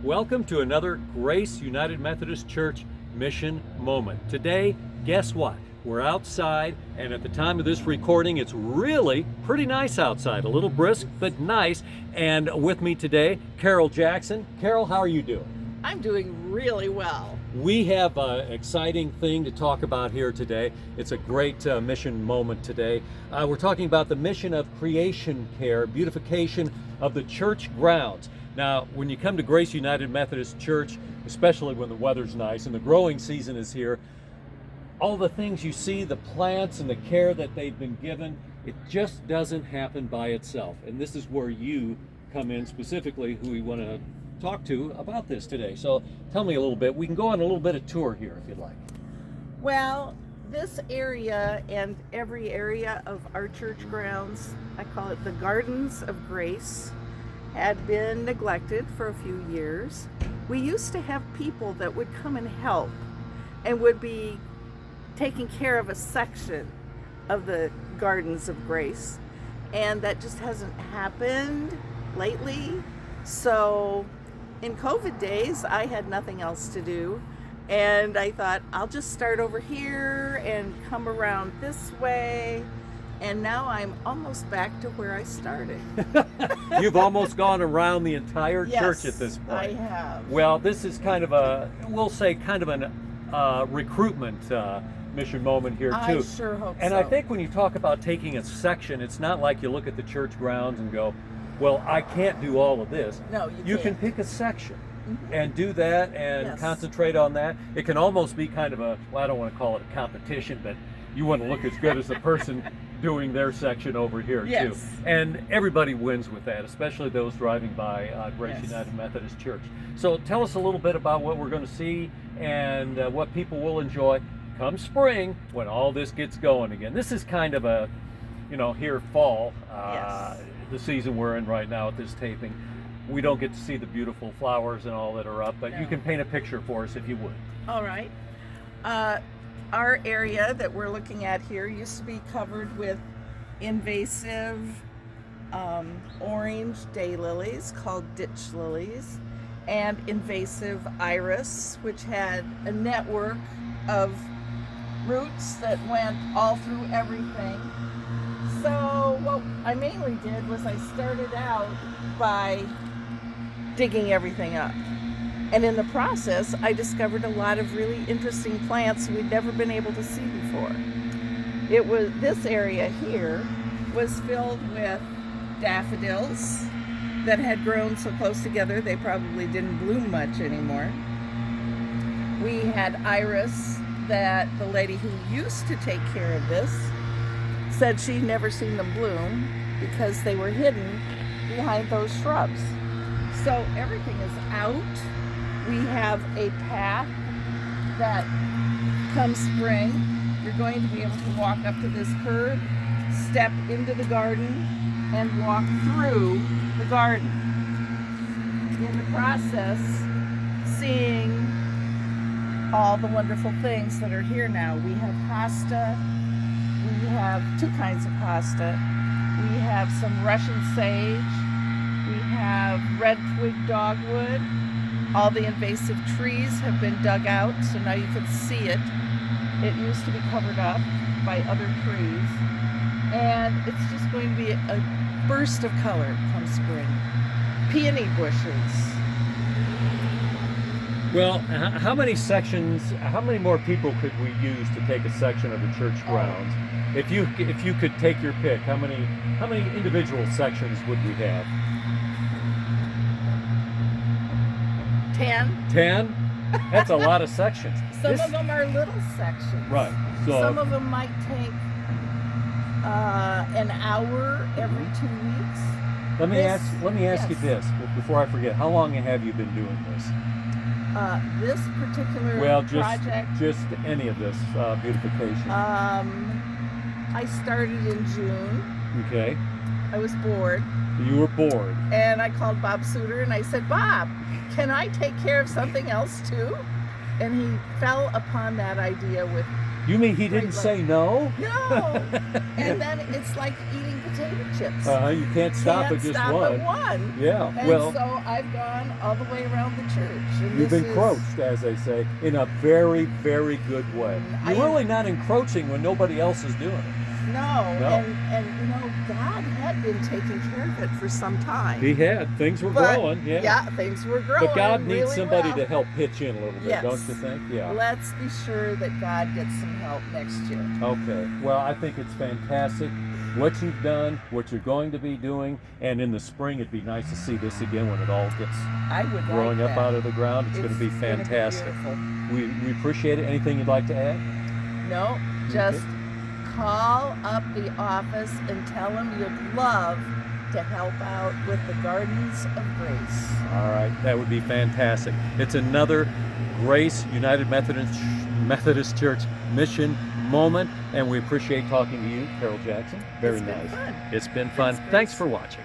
Welcome to another Grace United Methodist Church mission moment. Today, guess what? We're outside, and at the time of this recording, it's really pretty nice outside. A little brisk, but nice. And with me today, Carol Jackson. Carol, how are you doing? I'm doing really well. We have an exciting thing to talk about here today. It's a great mission moment today. We're talking about the mission of creation care, beautification of the church grounds. Now, when you come to Grace United Methodist Church, especially when the weather's nice and the growing season is here, all the things you see, the plants and the care that they've been given, it just doesn't happen by itself. And this is where you come in specifically, who we want to talk to about this today. So tell me a little bit. We can go on a little bit of tour here if you'd like. Well, this area and every area of our church grounds, I call it the Gardens of Grace, had been neglected for a few years. We used to have people that would come and help and would be taking care of a section of the Gardens of Grace, and that just hasn't happened lately. So in COVID days, I had nothing else to do, and I thought I'll just start over here and come around this way. And now I'm almost back to where I started. You've almost gone around the entire church at this point. I have. Well, this is kind of a, we'll say, kind of an recruitment mission moment here too. I sure hope and so. I think when you talk about taking a section, it's not like you look at the church grounds and go, well, I can't do all of this. No, you can can't. pick a section and do that and concentrate on that. It can almost be kind of a, well, I don't want to call it a competition, but you want to look as good as the person doing their section over here too. And everybody wins with that, especially those driving by Grace United Methodist Church. So tell us a little bit about what we're going to see and what people will enjoy come spring when all this gets going again. This is kind of a, here fall, the season we're in right now at this taping. We don't get to see the beautiful flowers and all that are up, but you can paint a picture for us if you would. All right. Our area that we're looking at here used to be covered with invasive orange daylilies called ditch lilies, and invasive iris, which had a network of roots that went all through everything. So what I mainly did was I started out by digging everything up. And in the process, I discovered a lot of really interesting plants we'd never been able to see before. This area here was filled with daffodils that had grown so close together they probably didn't bloom much anymore. We had iris that the lady who used to take care of this said she'd never seen them bloom because they were hidden behind those shrubs. So everything is out. We have a path that come spring, you're going to be able to walk up to this curb, step into the garden, and walk through the garden. In the process, seeing all the wonderful things that are here now. We have pasta, we have two kinds of pasta, we have some Russian sage, we have red twig dogwood. All the invasive trees have been dug out, so now you can see it. It used to be covered up by other trees. And it's just going to be a burst of color come spring. Peony bushes. Well, how many more people could we use to take a section of the church grounds? If you could take your pick, how many individual sections would we have? 10. 10? That's a lot of sections. Some of them are little sections. Right. So some of them might take an hour every 2 weeks. Let me ask you this before I forget. How long have you been doing this? This particular project. Just any of this beautification. I started in June. Okay. I was bored. You were bored. And I called Bob Suter and I said, Bob, can I take care of something else too? And he fell upon that idea with You mean he didn't say no? No. And then it's like eating potato chips. You can't stop at just stop one. at one. Yeah. And well, so I've gone all the way around the church. And you've this encroached, as they say, in a very, very good way. You're really not encroaching when nobody else is doing it. No. And you know, God had been taking care of it for some time. He had. Things were growing, yeah. Yeah, things were growing. But God needs really somebody well. to help pitch in a little bit, Yes. don't you think? Yeah. Let's be sure that God gets some help next year. Okay. Well, I think it's fantastic what you've done, what you're going to be doing, and in the spring it'd be nice to see this again when it all gets I would growing like up that. out of the ground. It's going to be gonna be fantastic. beautiful. We appreciate it. Anything you'd like to add? No, just call up the office and tell them you'd love to help out with the Gardens of Grace. All right, that would be fantastic. It's another Grace United Methodist Church mission moment, and we appreciate talking to you, Carol Jackson. Very It's been nice. fun. It's been fun. Thanks, Grace. Thanks for watching.